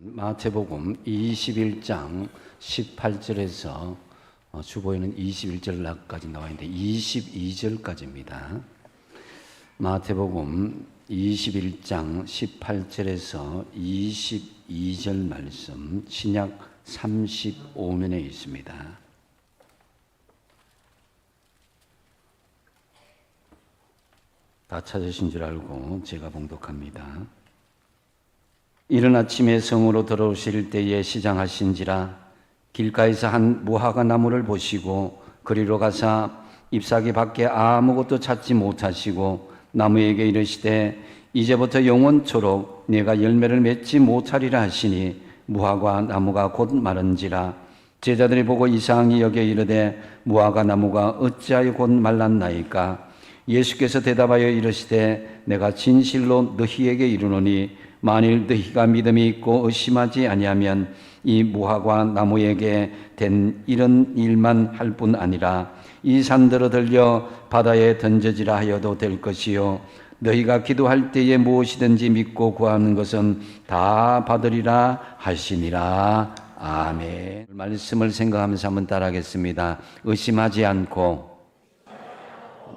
마태복음 21장 18절에서 주보에는 21절까지 나와 있는데 22절까지입니다. 마태복음 21장 18절에서 22절 말씀 신약 35면에 있습니다. 다 찾으신 줄 알고 제가 봉독합니다. 이른 아침에 성으로 들어오실 때에 시장하신지라 길가에서 한 무화과 나무를 보시고 그리로 가사 잎사귀 밖에 아무것도 찾지 못하시고 나무에게 이르시되 이제부터 영원토록 내가 열매를 맺지 못하리라 하시니 무화과 나무가 곧 마른지라. 제자들이 보고 이상히 여겨 이르되 무화과 나무가 어찌하여 곧 말랐나이까. 예수께서 대답하여 이르시되 내가 진실로 너희에게 이르노니 만일 너희가 믿음이 있고 의심하지 아니하면 이 무화과 나무에게 된 이런 일만 할 뿐 아니라 이 산들어 들려 바다에 던져지라 하여도 될 것이요 너희가 기도할 때에 무엇이든지 믿고 구하는 것은 다 받으리라 하시니라. 아멘. 말씀을 생각하면서 한번 따라하겠습니다. 의심하지 않고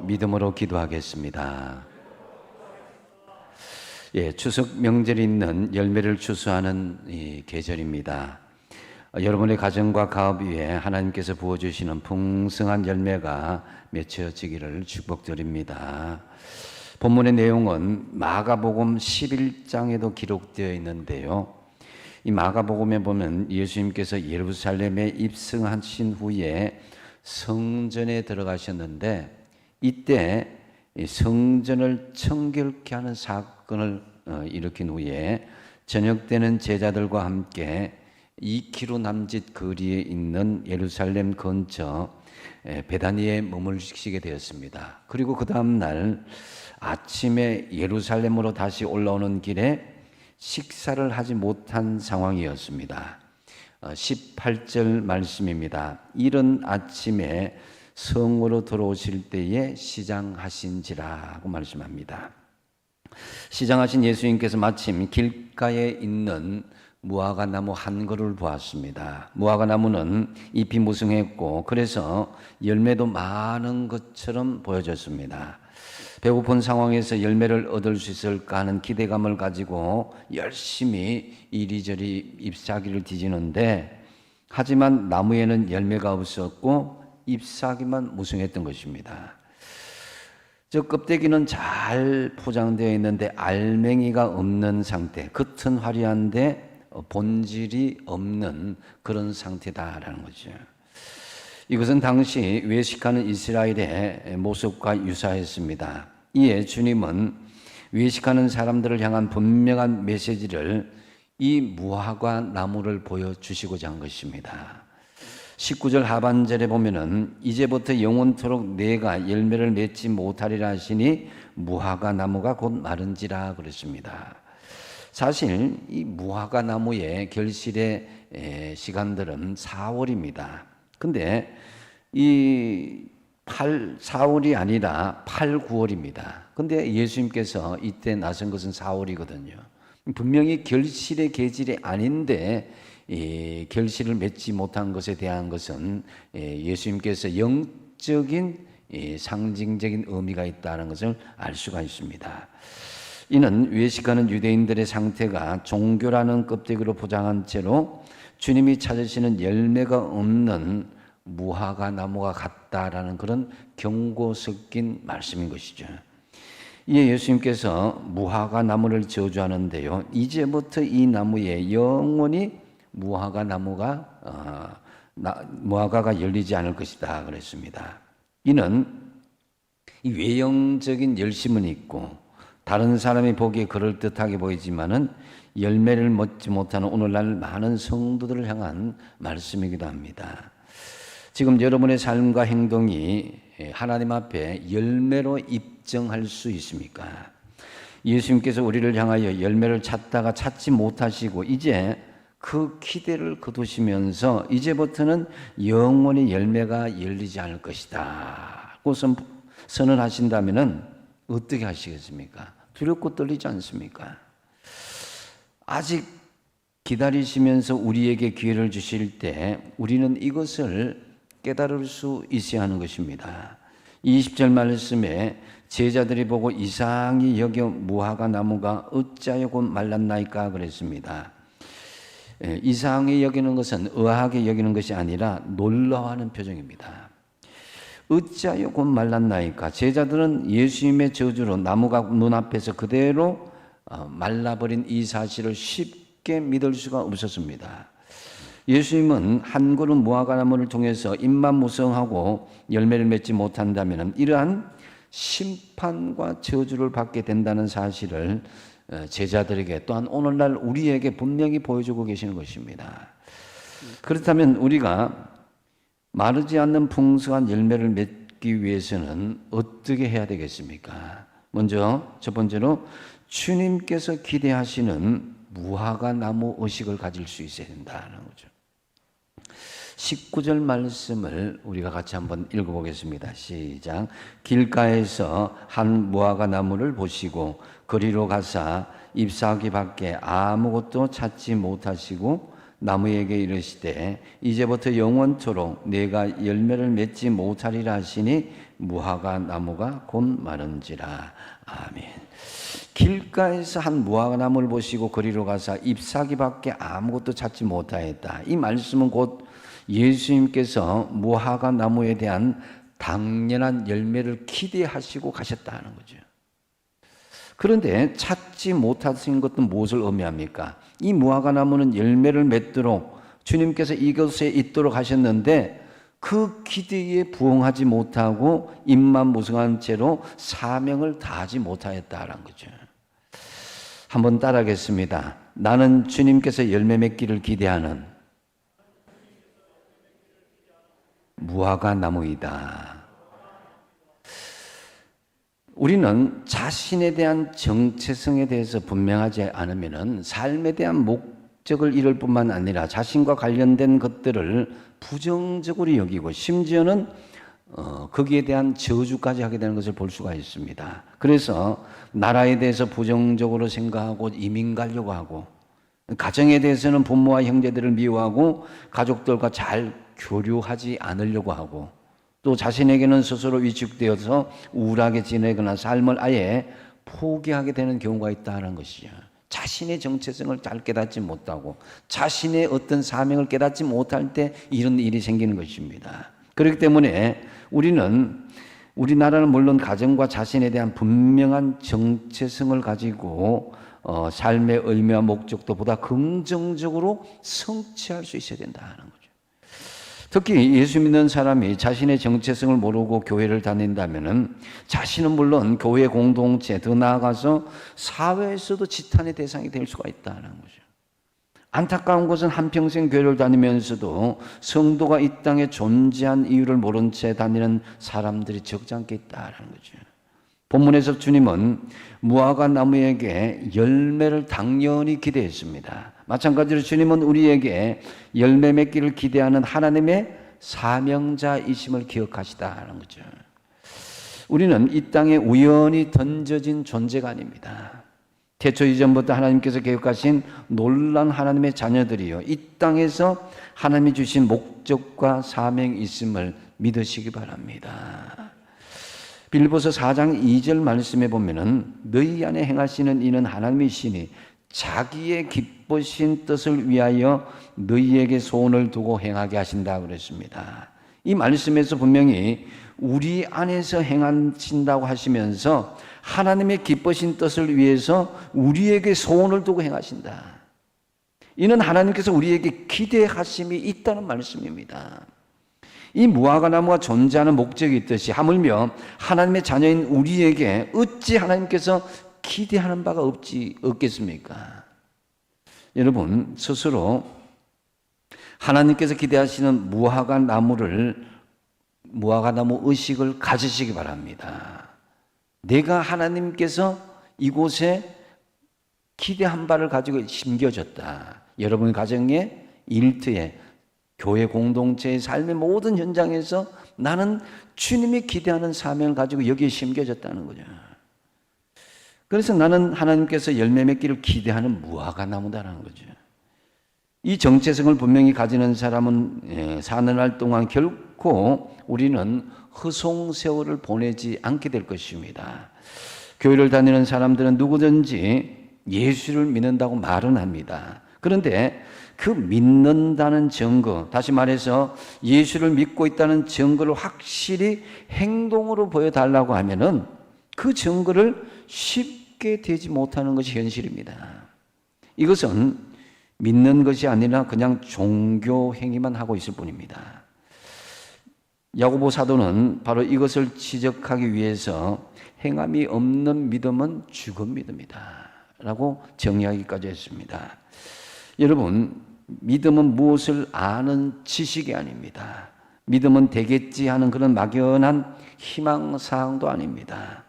믿음으로 기도하겠습니다. 추석 명절이 있는 열매를 추수하는 이 계절입니다. 여러분의 가정과 가업 위에 하나님께서 부어주시는 풍성한 열매가 맺혀지기를 축복드립니다. 본문의 내용은 마가복음 11장에도 기록되어 있는데요. 이 마가복음에 보면 예수님께서 예루살렘에 입성하신 후에 성전에 들어가셨는데 이때 성전을 청결케 하는 사건을 일으킨 후에 저녁 때는 제자들과 함께 2km 남짓 거리에 있는 예루살렘 근처 베다니에 머무르시게 되었습니다. 그리고 그 다음 날 아침에 예루살렘으로 다시 올라오는 길에 식사를 하지 못한 상황이었습니다. 18절 말씀입니다. 이른 아침에 성으로 들어오실 때에 시장하신지라고 말씀합니다. 시장하신 예수님께서 마침 길가에 있는 무화과 나무 한 그루를 보았습니다. 무화과 나무는 잎이 무성했고 그래서 열매도 많은 것처럼 보여졌습니다. 배고픈 상황에서 열매를 얻을 수 있을까 하는 기대감을 가지고 열심히 이리저리 잎사귀를 뒤지는데 하지만 나무에는 열매가 없었고 잎사귀만 무성했던 것입니다. 저 껍데기는 잘 포장되어 있는데 알맹이가 없는 상태, 겉은 화려한데 본질이 없는 그런 상태다라는 거죠. 이것은 당시 외식하는 이스라엘의 모습과 유사했습니다. 이에 주님은 외식하는 사람들을 향한 분명한 메시지를 이 무화과 나무를 보여주시고자 한 것입니다. 19절 하반절에 보면은 이제부터 영원토록 내가 열매를 맺지 못하리라 하시니 무화과 나무가 곧 마른지라 그랬습니다. 사실 이 무화과 나무의 결실의 시간들은 4월입니다. 근데 이 4월이 아니라 8, 9월입니다. 근데 예수님께서 이때 나선 것은 4월이거든요. 분명히 결실의 계절이 아닌데 결실을 맺지 못한 것에 대한 것은 예수님께서 영적인 상징적인 의미가 있다는 것을 알 수가 있습니다. 이는 외식하는 유대인들의 상태가 종교라는 껍데기로 포장한 채로 주님이 찾으시는 열매가 없는 무화과 나무가 같다라는 그런 경고 섞인 말씀인 것이죠. 이에 예수님께서 무화과 나무를 저주하는데요. 이제부터 이 나무에 영원히 무화과가 열리지 않을 것이다 그랬습니다. 이는 이 외형적인 열심은 있고 다른 사람이 보기에 그럴듯하게 보이지만은 열매를 맺지 못하는 오늘날 많은 성도들을 향한 말씀이기도 합니다. 지금 여러분의 삶과 행동이 하나님 앞에 열매로 입증할 수 있습니까? 예수님께서 우리를 향하여 열매를 찾다가 찾지 못하시고 이제 그 기대를 거두시면서 이제부터는 영원히 열매가 열리지 않을 것이다 고 선언하신다면 어떻게 하시겠습니까? 두렵고 떨리지 않습니까? 아직 기다리시면서 우리에게 기회를 주실 때 우리는 이것을 깨달을 수 있어야 하는 것입니다. 20절 말씀에 제자들이 보고 이상히 여겨 무화과 나무가 어찌하여 곧 말랐나이까 그랬습니다. 이상히 여기는 것은 의아하게 여기는 것이 아니라 놀라워하는 표정입니다. 어찌하여 곧 말랐나이까. 제자들은 예수님의 저주로 나무가 눈앞에서 그대로 말라버린 이 사실을 쉽게 믿을 수가 없었습니다. 예수님은 한 그룹 무화과 나무를 통해서 잎만 무성하고 열매를 맺지 못한다면 이러한 심판과 저주를 받게 된다는 사실을 제자들에게 또한 오늘날 우리에게 분명히 보여주고 계시는 것입니다. 그렇다면 우리가 마르지 않는 풍성한 열매를 맺기 위해서는 어떻게 해야 되겠습니까? 먼저 첫 번째로 주님께서 기대하시는 무화과 나무 의식을 가질 수 있어야 된다는 거죠. 19절 말씀을 우리가 같이 한번 읽어보겠습니다. 시작. 길가에서 한 무화과 나무를 보시고 그리로 가사 잎사귀 밖에 아무것도 찾지 못하시고 나무에게 이르시되 이제부터 영원토록 내가 열매를 맺지 못하리라 하시니 무화과 나무가 곧 마른지라. 아멘. 길가에서 한 무화과 나무를 보시고 그리로 가사 잎사귀 밖에 아무것도 찾지 못하였다. 이 말씀은 곧 예수님께서 무화과 나무에 대한 당연한 열매를 기대하시고 가셨다는 거죠. 그런데 찾지 못하신 것은 무엇을 의미합니까? 이 무화과 나무는 열매를 맺도록 주님께서 이곳에 있도록 하셨는데 그 기대에 부응하지 못하고 잎만 무성한 채로 사명을 다하지 못하였다는 거죠. 한번 따라하겠습니다. 나는 주님께서 열매 맺기를 기대하는 무화과 나무이다. 우리는 자신에 대한 정체성에 대해서 분명하지 않으면 삶에 대한 목적을 잃을 뿐만 아니라 자신과 관련된 것들을 부정적으로 여기고 심지어는 거기에 대한 저주까지 하게 되는 것을 볼 수가 있습니다. 그래서 나라에 대해서 부정적으로 생각하고 이민 가려고 하고 가정에 대해서는 부모와 형제들을 미워하고 가족들과 잘 교류하지 않으려고 하고 또 자신에게는 스스로 위축되어서 우울하게 지내거나 삶을 아예 포기하게 되는 경우가 있다는 것이죠. 자신의 정체성을 잘 깨닫지 못하고 자신의 어떤 사명을 깨닫지 못할 때 이런 일이 생기는 것입니다. 그렇기 때문에 우리나라는 물론 가정과 자신에 대한 분명한 정체성을 가지고 삶의 의미와 목적도 보다 긍정적으로 성취할 수 있어야 된다는 거죠. 특히 예수 믿는 사람이 자신의 정체성을 모르고 교회를 다닌다면 자신은 물론 교회 공동체 더 나아가서 사회에서도 지탄의 대상이 될 수가 있다는 거죠. 안타까운 것은 한평생 교회를 다니면서도 성도가 이 땅에 존재한 이유를 모른 채 다니는 사람들이 적지 않게 있다는 거죠. 본문에서 주님은 무화과 나무에게 열매를 당연히 기대했습니다. 마찬가지로 주님은 우리에게 열매 맺기를 기대하는 하나님의 사명자이심을 기억하시다는 거죠. 우리는 이 땅에 우연히 던져진 존재가 아닙니다. 태초 이전부터 하나님께서 계획하신 놀라운 하나님의 자녀들이요, 이 땅에서 하나님이 주신 목적과 사명이 있음을 믿으시기 바랍니다. 빌립보서 4장 2절 말씀에 보면은 너희 안에 행하시는 이는 하나님이시니 자기의 기쁘신 뜻을 위하여 너희에게 소원을 두고 행하게 하신다 그랬습니다. 이 말씀에서 분명히 우리 안에서 행하신다고 하시면서 하나님의 기쁘신 뜻을 위해서 우리에게 소원을 두고 행하신다. 이는 하나님께서 우리에게 기대하심이 있다는 말씀입니다. 이 무화과 나무가 존재하는 목적이 있듯이 하물며 하나님의 자녀인 우리에게 어찌 하나님께서 기대하는 바가 없겠습니까? 여러분 스스로 하나님께서 기대하시는 무화과 나무 의식을 가지시기 바랍니다. 내가 하나님께서 이곳에 기대한 바를 가지고 심겨졌다. 여러분 가정의 일터에 교회 공동체의 삶의 모든 현장에서 나는 주님이 기대하는 사명을 가지고 여기에 심겨졌다는 거죠. 그래서 나는 하나님께서 열매 맺기를 기대하는 무화과 나무다라는 거죠. 이 정체성을 분명히 가지는 사람은 사는 날 동안 결코 우리는 허송세월을 보내지 않게 될 것입니다. 교회를 다니는 사람들은 누구든지 예수를 믿는다고 말은 합니다. 그런데 그 믿는다는 증거, 다시 말해서 예수를 믿고 있다는 증거를 확실히 행동으로 보여달라고 하면은 그 증거를 쉽게 되지 못하는 것이 현실입니다. 이것은 믿는 것이 아니라 그냥 종교 행위만 하고 있을 뿐입니다. 야고보 사도는 바로 이것을 지적하기 위해서 행함이 없는 믿음은 죽은 믿음이다 라고 정의하기까지 했습니다. 여러분, 믿음은 무엇을 아는 지식이 아닙니다. 믿음은 되겠지 하는 그런 막연한 희망사항도 아닙니다.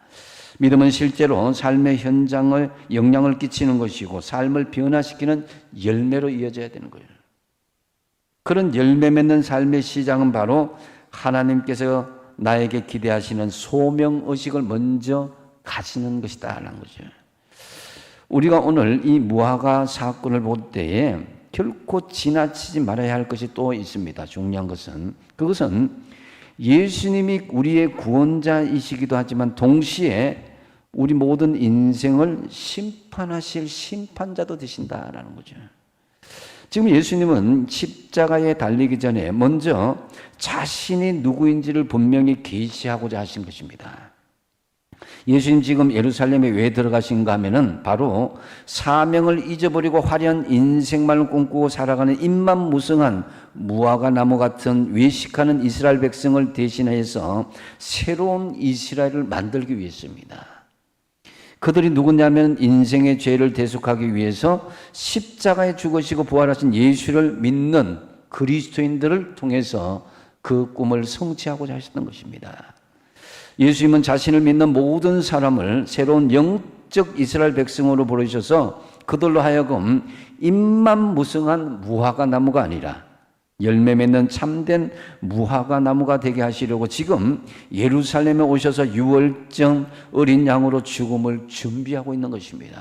믿음은 실제로 삶의 현장을 영향을 끼치는 것이고 삶을 변화시키는 열매로 이어져야 되는 거예요. 그런 열매 맺는 삶의 시작은 바로 하나님께서 나에게 기대하시는 소명의식을 먼저 가지는 것이다 라는 거죠. 우리가 오늘 이 무화과 사건을 볼 때에 결코 지나치지 말아야 할 것이 또 있습니다. 중요한 것은 그것은 예수님이 우리의 구원자이시기도 하지만 동시에 우리 모든 인생을 심판하실 심판자도 되신다라는 거죠. 지금 예수님은 십자가에 달리기 전에 먼저 자신이 누구인지를 분명히 계시하고자 하신 것입니다. 예수님 지금 예루살렘에 왜 들어가신가 하면은 바로 사명을 잊어버리고 화려한 인생만을 꿈꾸고 살아가는 입만무성한 무화과 나무 같은 외식하는 이스라엘 백성을 대신해서 새로운 이스라엘을 만들기 위해서입니다. 그들이 누구냐면 인생의 죄를 대속하기 위해서 십자가에 죽으시고 부활하신 예수를 믿는 그리스도인들을 통해서 그 꿈을 성취하고자 하셨던 것입니다. 예수님은 자신을 믿는 모든 사람을 새로운 영적 이스라엘 백성으로 부르셔서 그들로 하여금 입만무성한 무화과 나무가 아니라 열매 맺는 참된 무화과 나무가 되게 하시려고 지금 예루살렘에 오셔서 유월절 어린 양으로 죽음을 준비하고 있는 것입니다.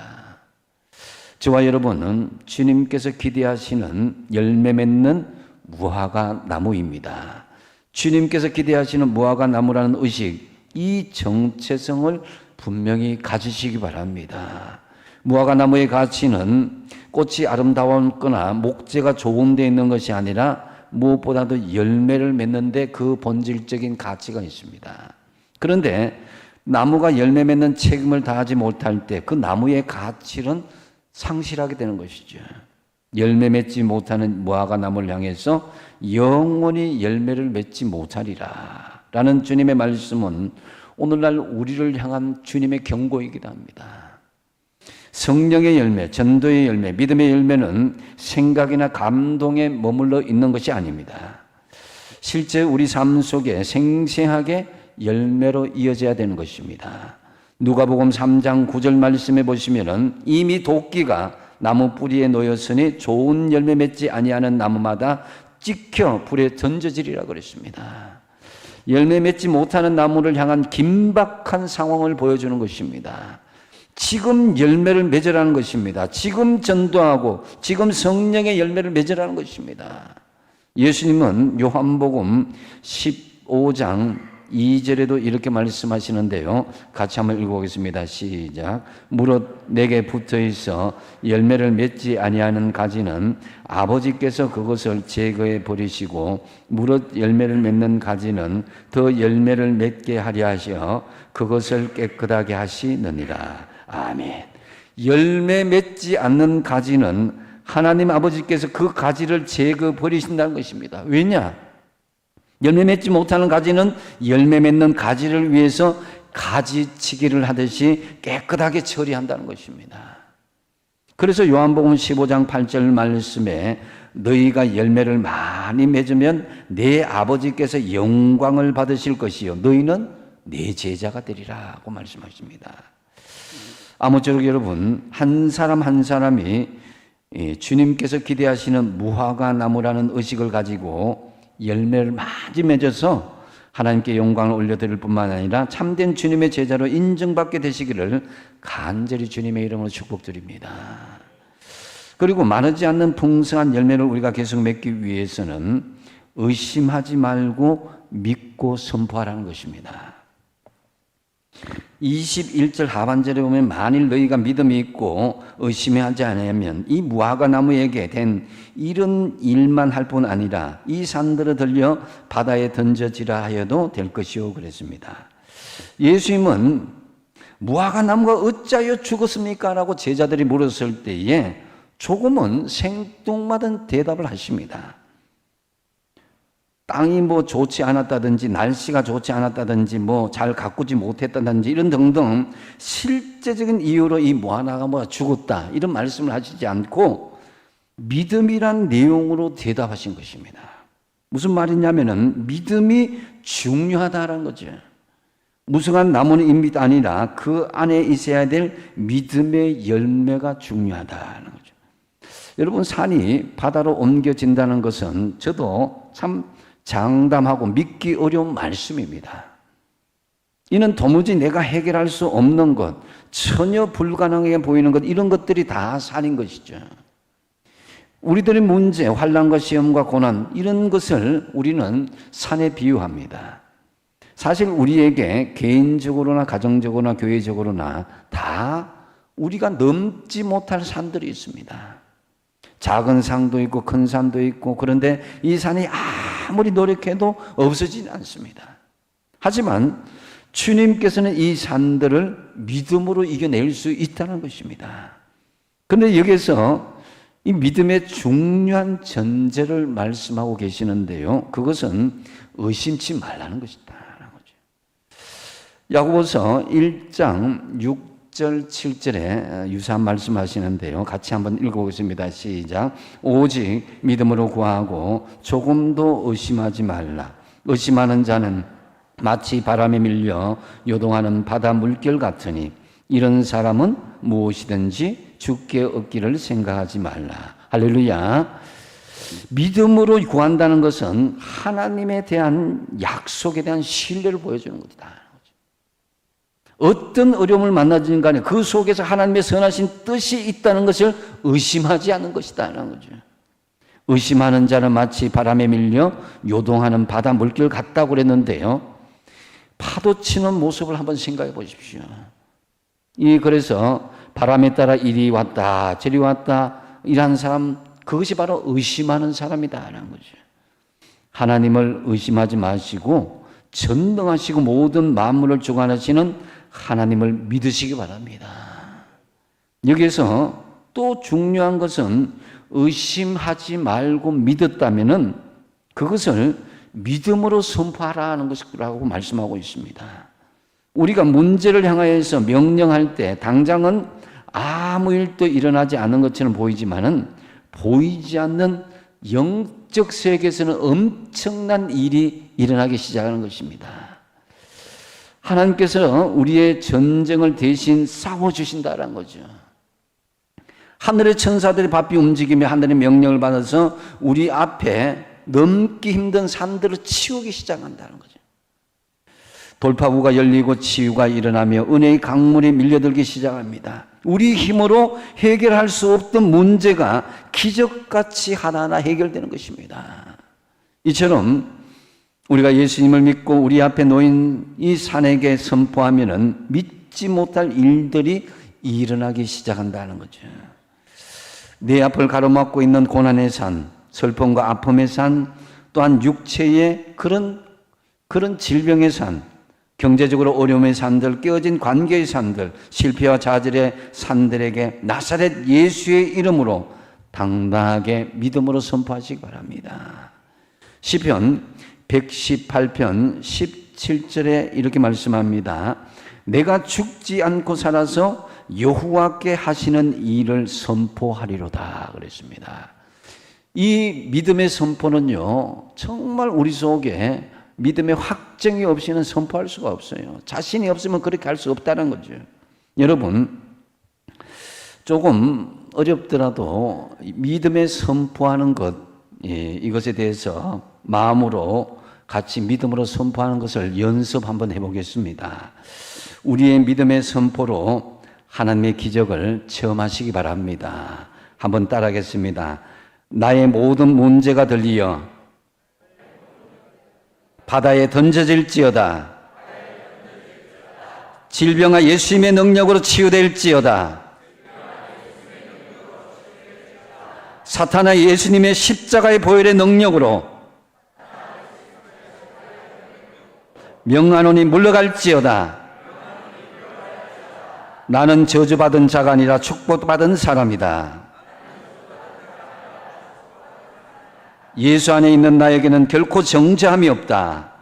저와 여러분은 주님께서 기대하시는 열매 맺는 무화과 나무입니다. 주님께서 기대하시는 무화과 나무라는 의식, 이 정체성을 분명히 가지시기 바랍니다. 무화과 나무의 가치는 꽃이 아름다웠거나 목재가 좋은 데 있는 것이 아니라 무엇보다도 열매를 맺는데 그 본질적인 가치가 있습니다. 그런데 나무가 열매 맺는 책임을 다하지 못할 때 그 나무의 가치는 상실하게 되는 것이죠. 열매 맺지 못하는 무화과 나무를 향해서 영원히 열매를 맺지 못하리라 라는 주님의 말씀은 오늘날 우리를 향한 주님의 경고이기도 합니다. 성령의 열매, 전도의 열매, 믿음의 열매는 생각이나 감동에 머물러 있는 것이 아닙니다. 실제 우리 삶 속에 생생하게 열매로 이어져야 되는 것입니다. 누가복음 3장 9절 말씀에 보시면은 이미 도끼가 나무 뿌리에 놓였으니 좋은 열매 맺지 아니하는 나무마다 찍혀 불에 던져지리라 그랬습니다. 열매 맺지 못하는 나무를 향한 긴박한 상황을 보여주는 것입니다. 지금 열매를 맺으라는 것입니다. 지금 전도하고 지금 성령의 열매를 맺으라는 것입니다. 예수님은 요한복음 15장 2절에도 이렇게 말씀하시는데요. 같이 한번 읽어보겠습니다. 시작. 무릇 내게 붙어있어 열매를 맺지 아니하는 가지는 아버지께서 그것을 제거해 버리시고 무릇 열매를 맺는 가지는 더 열매를 맺게 하려 하셔 그것을 깨끗하게 하시느니라. 아멘. 열매 맺지 않는 가지는 하나님 아버지께서 그 가지를 제거 버리신다는 것입니다. 왜냐? 열매 맺지 못하는 가지는 열매 맺는 가지를 위해서 가지치기를 하듯이 깨끗하게 처리한다는 것입니다. 그래서 요한복음 15장 8절 말씀에 너희가 열매를 많이 맺으면 내 아버지께서 영광을 받으실 것이요 너희는 내 제자가 되리라고 말씀하십니다. 아무쪼록 여러분 한 사람 한 사람이 주님께서 기대하시는 무화과 나무라는 의식을 가지고 열매를 많이 맺어서 하나님께 영광을 올려드릴 뿐만 아니라 참된 주님의 제자로 인정받게 되시기를 간절히 주님의 이름으로 축복드립니다. 그리고 마르지 않는 풍성한 열매를 우리가 계속 맺기 위해서는 의심하지 말고 믿고 선포하라는 것입니다. 21절 하반절에 보면 만일 너희가 믿음이 있고 의심하지 않으면 이 무화과 나무에게 된 이런 일만 할 뿐 아니라 이 산들을 들려 바다에 던져지라 하여도 될 것이요 그랬습니다. 예수님은 무화과 나무가 어찌하여 죽었습니까? 라고 제자들이 물었을 때에 조금은 생뚱맞은 대답을 하십니다. 땅이 뭐 좋지 않았다든지 날씨가 좋지 않았다든지 뭐 잘 가꾸지 못했다든지 이런 등등 실제적인 이유로 이 무화과나무가 죽었다 이런 말씀을 하시지 않고 믿음이란 내용으로 대답하신 것입니다. 무슨 말이냐면은 믿음이 중요하다라는 거죠. 무성한 나무는 잎이 아니라 그 안에 있어야 될 믿음의 열매가 중요하다는 거죠. 여러분, 산이 바다로 옮겨진다는 것은 저도 참 장담하고 믿기 어려운 말씀입니다. 이는 도무지 내가 해결할 수 없는 것, 전혀 불가능하게 보이는 것, 이런 것들이 다 산인 것이죠. 우리들의 문제, 환난과 시험과 고난, 이런 것을 우리는 산에 비유합니다. 사실 우리에게 개인적으로나 가정적으로나 교회적으로나 다 우리가 넘지 못할 산들이 있습니다. 작은 산도 있고 큰 산도 있고, 그런데 이 산이 아무리 노력해도 없어지지 않습니다. 하지만 주님께서는 이 산들을 믿음으로 이겨낼 수 있다는 것입니다. 그런데 여기서 이 믿음의 중요한 전제를 말씀하고 계시는데요, 그것은 의심치 말라는 것이다. 야고보서 1장 6절 7절에 유사한 말씀하시는데요, 같이 한번 읽어보겠습니다. 시작. 오직 믿음으로 구하고 조금도 의심하지 말라. 의심하는 자는 마치 바람에 밀려 요동하는 바다 물결 같으니 이런 사람은 무엇이든지 주께 얻기를 생각하지 말라. 할렐루야. 믿음으로 구한다는 것은 하나님에 대한 약속에 대한 신뢰를 보여주는 것이다. 어떤 어려움을 만나든 간에 그 속에서 하나님의 선하신 뜻이 있다는 것을 의심하지 않는 것이다 라는 거죠. 의심하는 자는 마치 바람에 밀려 요동하는 바다 물결 같다고 그랬는데요, 파도 치는 모습을 한번 생각해 보십시오. 그래서 바람에 따라 이리 왔다 저리 왔다 이런 사람, 그것이 바로 의심하는 사람이다 라는 거죠. 하나님을 의심하지 마시고 전능하시고 모든 만물을 주관하시는 하나님을 믿으시기 바랍니다. 여기서 또 중요한 것은 의심하지 말고 믿었다면은 그것을 믿음으로 선포하라는 것이라고 말씀하고 있습니다. 우리가 문제를 향하여서 명령할 때 당장은 아무 일도 일어나지 않는 것처럼 보이지만은 보이지 않는 영적 세계에서는 엄청난 일이 일어나기 시작하는 것입니다. 하나님께서 우리의 전쟁을 대신 싸워주신다는 거죠. 하늘의 천사들이 바삐 움직이며 하늘의 명령을 받아서 우리 앞에 넘기 힘든 산들을 치우기 시작한다는 거죠. 돌파구가 열리고 치유가 일어나며 은혜의 강물이 밀려들기 시작합니다. 우리 힘으로 해결할 수 없던 문제가 기적같이 하나하나 해결되는 것입니다. 이처럼 우리가 예수님을 믿고 우리 앞에 놓인 이 산에게 선포하면은 믿지 못할 일들이 일어나기 시작한다는 거죠. 내 앞을 가로막고 있는 고난의 산, 슬픔과 아픔의 산, 또한 육체의 그런 질병의 산, 경제적으로 어려움의 산들, 깨어진 관계의 산들, 실패와 좌절의 산들에게 나사렛 예수의 이름으로 당당하게 믿음으로 선포하시기 바랍니다. 시편 118편 17절에 이렇게 말씀합니다. 내가 죽지 않고 살아서 여호와께 하시는 일을 선포하리로다 그랬습니다. 이 믿음의 선포는요, 정말 우리 속에 믿음의 확정이 없이는 선포할 수가 없어요. 자신이 없으면 그렇게 할 수 없다는 거죠. 여러분, 조금 어렵더라도 믿음의 선포하는 것, 이것에 대해서 마음으로 같이 믿음으로 선포하는 것을 연습 한번 해보겠습니다. 우리의 믿음의 선포로 하나님의 기적을 체험하시기 바랍니다. 한번 따라하겠습니다. 나의 모든 문제가 들리어 바다에 던져질지어다. 질병아 예수님의 능력으로 치유될지어다. 사탄아 예수님의 십자가의 보혈의 능력으로 명하노니 물러갈지어다. 나는 저주받은 자가 아니라 축복받은 사람이다. 예수 안에 있는 나에게는 결코 정죄함이 없다.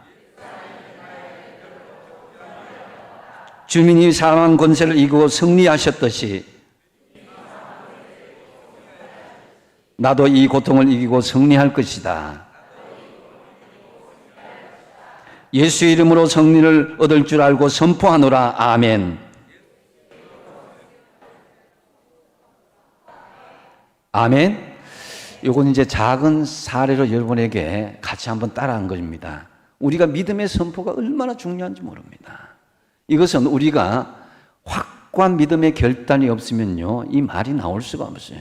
주님이 사망 권세를 이기고 승리하셨듯이 나도 이 고통을 이기고 승리할 것이다. 예수의 이름으로 승리를 얻을 줄 알고 선포하노라. 아멘. 아멘. 이건 이제 작은 사례로 여러분에게 같이 한번 따라한 것입니다. 우리가 믿음의 선포가 얼마나 중요한지 모릅니다. 이것은 우리가 확고한 믿음의 결단이 없으면요, 이 말이 나올 수가 없어요.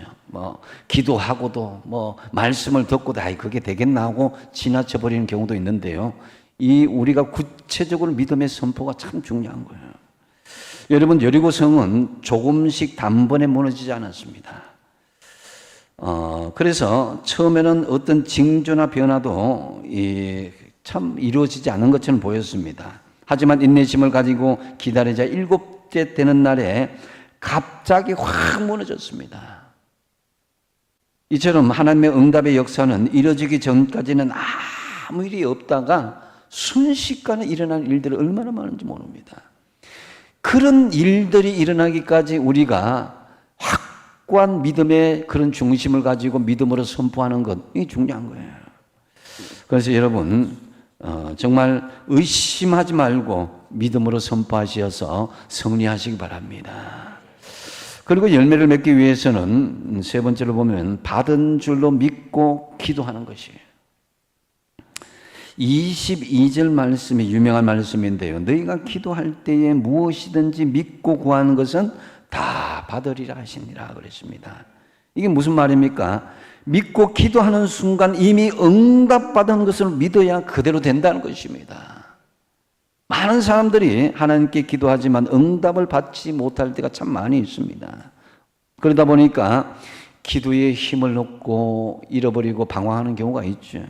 기도하고도 말씀을 듣고도 그게 되겠나 하고 지나쳐 버리는 경우도 있는데요. 이 우리가 구체적으로 믿음의 선포가 참 중요한 거예요. 여러분, 여리고성은 조금씩 단번에 무너지지 않았습니다. 그래서 처음에는 어떤 징조나 변화도 참 이루어지지 않은 것처럼 보였습니다. 하지만 인내심을 가지고 기다리자 7째 되는 날에 갑자기 확 무너졌습니다. 이처럼 하나님의 응답의 역사는 이루어지기 전까지는 아무 일이 없다가 순식간에 일어난 일들이 얼마나 많은지 모릅니다. 그런 일들이 일어나기까지 우리가 확고한 믿음의 그런 중심을 가지고 믿음으로 선포하는 것, 이게 중요한 거예요. 그래서 여러분, 정말 의심하지 말고 믿음으로 선포하셔서 승리하시기 바랍니다. 그리고 열매를 맺기 위해서는 세 번째로 보면 받은 줄로 믿고 기도하는 것이에요. 22절 말씀이 유명한 말씀인데요. 너희가 기도할 때에 무엇이든지 믿고 구하는 것은 다 받으리라 하시니라 그랬습니다. 이게 무슨 말입니까? 믿고 기도하는 순간 이미 응답받은 것을 믿어야 그대로 된다는 것입니다. 많은 사람들이 하나님께 기도하지만 응답을 받지 못할 때가 참 많이 있습니다. 그러다 보니까 기도에 힘을 얻고 잃어버리고 방황하는 경우가 있죠.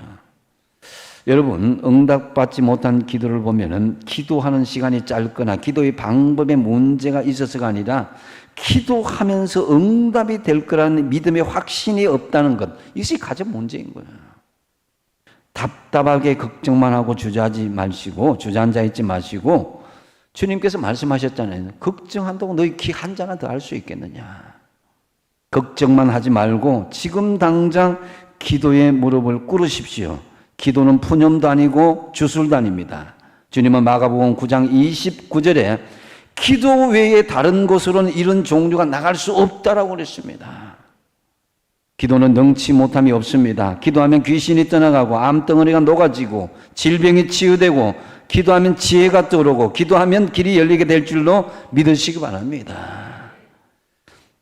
여러분, 응답받지 못한 기도를 보면은 기도하는 시간이 짧거나 기도의 방법에 문제가 있어서가 아니라 기도하면서 응답이 될 거라는 믿음의 확신이 없다는 것, 이것이 가장 문제인 거예요. 답답하게 걱정만 하고 주저앉아 있지 마시고 주님께서 말씀하셨잖아요. 걱정한다고 너희 기 한 잔 더 할 수 있겠느냐. 걱정만 하지 말고 지금 당장 기도에 무릎을 꿇으십시오. 기도는 푸념도 아니고 주술도 아닙니다. 주님은 마가복음 9장 29절에 기도 외에 다른 곳으로는 이런 종류가 나갈 수 없다라고 그랬습니다. 기도는 능치 못함이 없습니다. 기도하면 귀신이 떠나가고 암덩어리가 녹아지고 질병이 치유되고 기도하면 지혜가 떠오르고 기도하면 길이 열리게 될 줄로 믿으시기 바랍니다.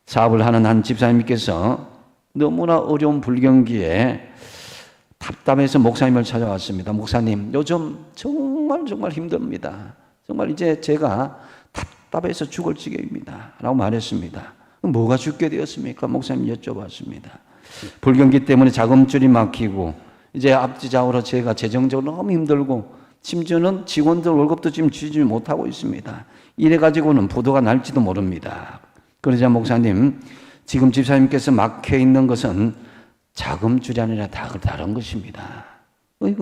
사업을 하는 한 집사님께서 너무나 어려운 불경기에 답답해서 목사님을 찾아왔습니다. 목사님, 요즘 정말 힘듭니다. 정말 이제 제가 답답해서 죽을 지경입니다. 라고 말했습니다. 뭐가 죽게 되었습니까? 목사님 여쭤봤습니다. 불경기 때문에 자금줄이 막히고 이제 앞뒤좌우로 제가 재정적으로 너무 힘들고 심지어는 직원들 월급도 지금 주지 못하고 있습니다. 이래가지고는 부도가 날지도 모릅니다. 그러자 목사님, 지금 집사님께서 막혀있는 것은 자금줄이 아니라 다른 것입니다.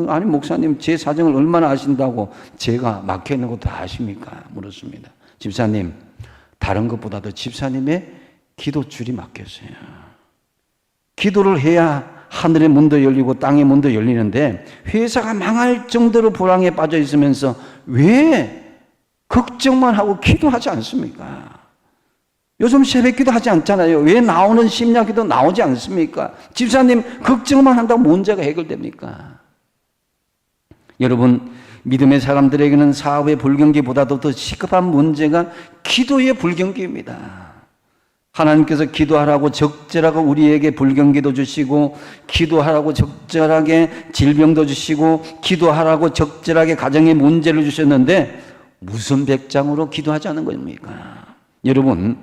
아니 목사님, 제 사정을 얼마나 아신다고 제가 막혀있는 것도 아십니까? 물었습니다. 집사님, 다른 것보다도 집사님의 기도줄이 막혔어요. 기도를 해야 하늘의 문도 열리고 땅의 문도 열리는데 회사가 망할 정도로 불황에 빠져 있으면서 왜 걱정만 하고 기도하지 않습니까? 요즘 새벽기도 하지 않잖아요. 왜 나오는 심야기도 나오지 않습니까? 집사님, 걱정만 한다고 문제가 해결됩니까? 여러분, 믿음의 사람들에게는 사업의 불경기보다도 더 시급한 문제가 기도의 불경기입니다. 하나님께서 기도하라고 적절하게 우리에게 불경기도 주시고, 기도하라고 적절하게 질병도 주시고, 기도하라고 적절하게 가정의 문제를 주셨는데 무슨 백장으로 기도하지 않은 겁니까? 여러분,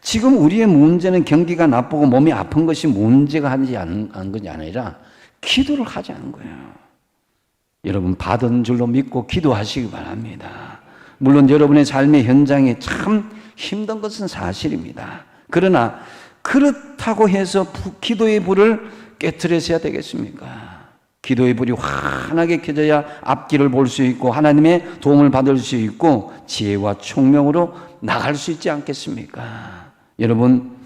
지금 우리의 문제는 경기가 나쁘고 몸이 아픈 것이 문제가 하지 않은 것이 아니라 기도를 하지 않은 거예요. 여러분, 받은 줄로 믿고 기도하시기 바랍니다. 물론 여러분의 삶의 현장이 참 힘든 것은 사실입니다. 그러나 그렇다고 해서 기도의 불을 깨트려야 되겠습니까? 기도의 불이 환하게 켜져야 앞길을 볼 수 있고 하나님의 도움을 받을 수 있고 지혜와 총명으로 나갈 수 있지 않겠습니까? 여러분,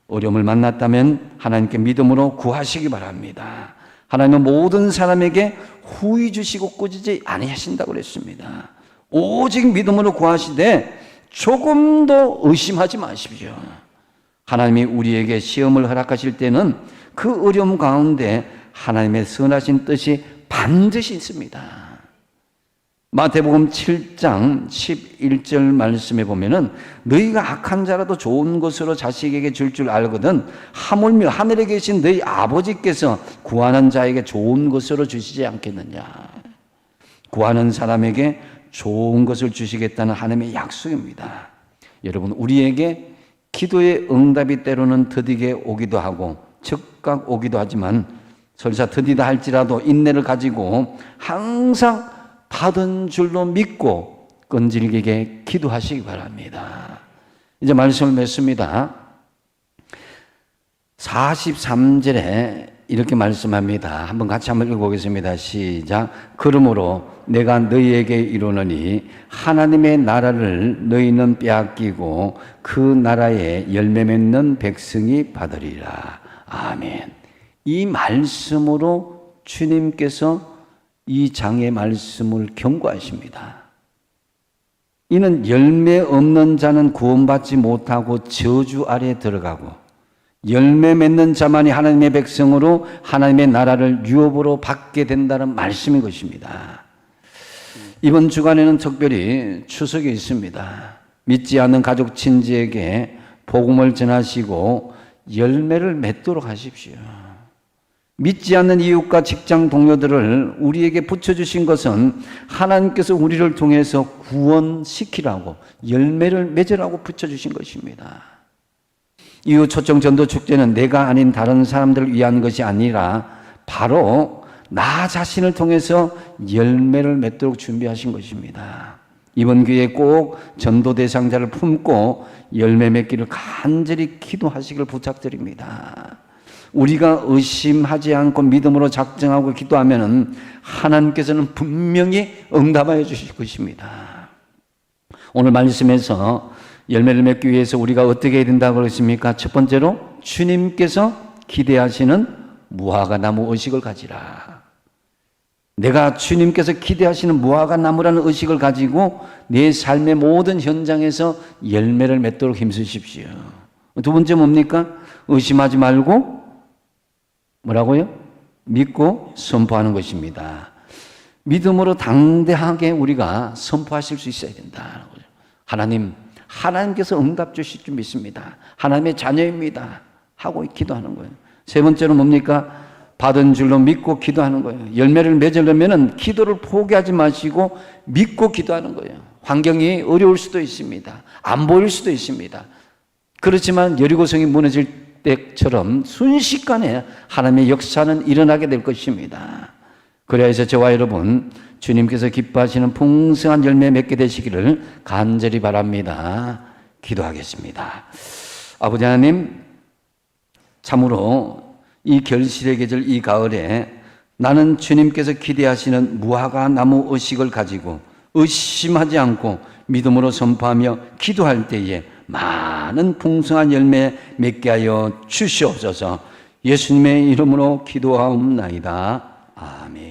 어려움을 만났다면 하나님께 믿음으로 구하시기 바랍니다. 하나님은 모든 사람에게 후히 주시고 꾸짖지 아니하신다고 그랬습니다. 오직 믿음으로 구하시되 조금도 의심하지 마십시오. 하나님이 우리에게 시험을 허락하실 때는 그 어려움 가운데 하나님의 선하신 뜻이 반드시 있습니다. 마태복음 7장 11절 말씀에 보면은 너희가 악한 자라도 좋은 것으로 자식에게 줄 줄 알거든 하물며 하늘에 계신 너희 아버지께서 구하는 자에게 좋은 것으로 주시지 않겠느냐. 구하는 사람에게 좋은 것을 주시겠다는 하나님의 약속입니다. 여러분, 우리에게 기도의 응답이 때로는 더디게 오기도 하고 즉각 오기도 하지만 설사 더디다 할지라도 인내를 가지고 항상 받은 줄로 믿고 끈질기게 기도하시기 바랍니다. 이제 말씀을 맺습니다. 43절에 이렇게 말씀합니다. 한번 읽어보겠습니다. 시작. 그러므로 내가 너희에게 이르노니 하나님의 나라를 너희는 빼앗기고 그 나라에 열매 맺는 백성이 받으리라. 아멘. 이 말씀으로 주님께서 이 장의 말씀을 경고하십니다. 이는 열매 없는 자는 구원받지 못하고 저주 아래에 들어가고 열매 맺는 자만이 하나님의 백성으로 하나님의 나라를 유업으로 받게 된다는 말씀인 것입니다. 이번 주간에는 특별히 추석이 있습니다. 믿지 않는 가족 친지에게 복음을 전하시고 열매를 맺도록 하십시오. 믿지 않는 이웃과 직장 동료들을 우리에게 붙여주신 것은 하나님께서 우리를 통해서 구원시키라고 열매를 맺으라고 붙여주신 것입니다. 이웃 초청 전도 축제는 내가 아닌 다른 사람들을 위한 것이 아니라 바로 나 자신을 통해서 열매를 맺도록 준비하신 것입니다. 이번 기회에 꼭 전도 대상자를 품고 열매 맺기를 간절히 기도하시길 부탁드립니다. 우리가 의심하지 않고 믿음으로 작정하고 기도하면 하나님께서는 분명히 응답하여 주실 것입니다. 오늘 말씀에서 열매를 맺기 위해서 우리가 어떻게 해야 된다고 그랬습니까? 첫 번째로 주님께서 기대하시는 무화과 나무 의식을 가지라. 내가 주님께서 기대하시는 무화과 나무라는 의식을 가지고 내 삶의 모든 현장에서 열매를 맺도록 힘쓰십시오. 두 번째 뭡니까? 의심하지 말고 뭐라고요? 믿고 선포하는 것입니다. 믿음으로 당대하게 우리가 선포하실 수 있어야 된다. 하나님께서 응답 주실 줄 믿습니다. 하나님의 자녀입니다. 하고 기도하는 거예요. 세 번째로 뭡니까? 받은 줄로 믿고 기도하는 거예요. 열매를 맺으려면 기도를 포기하지 마시고 믿고 기도하는 거예요. 환경이 어려울 수도 있습니다. 안 보일 수도 있습니다. 그렇지만 여리고성이 무너질 때처럼 순식간에 하나님의 역사는 일어나게 될 것입니다. 그래야 해서 저와 여러분 주님께서 기뻐하시는 풍성한 열매 맺게 되시기를 간절히 바랍니다. 기도하겠습니다. 아버지 하나님, 참으로 이 결실의 계절 이 가을에 나는 주님께서 기대하시는 무화과 나무 의식을 가지고 의심하지 않고 믿음으로 선포하며 기도할 때에 많은 풍성한 열매 맺게 하여 주시옵소서. 예수님의 이름으로 기도하옵나이다. 아멘.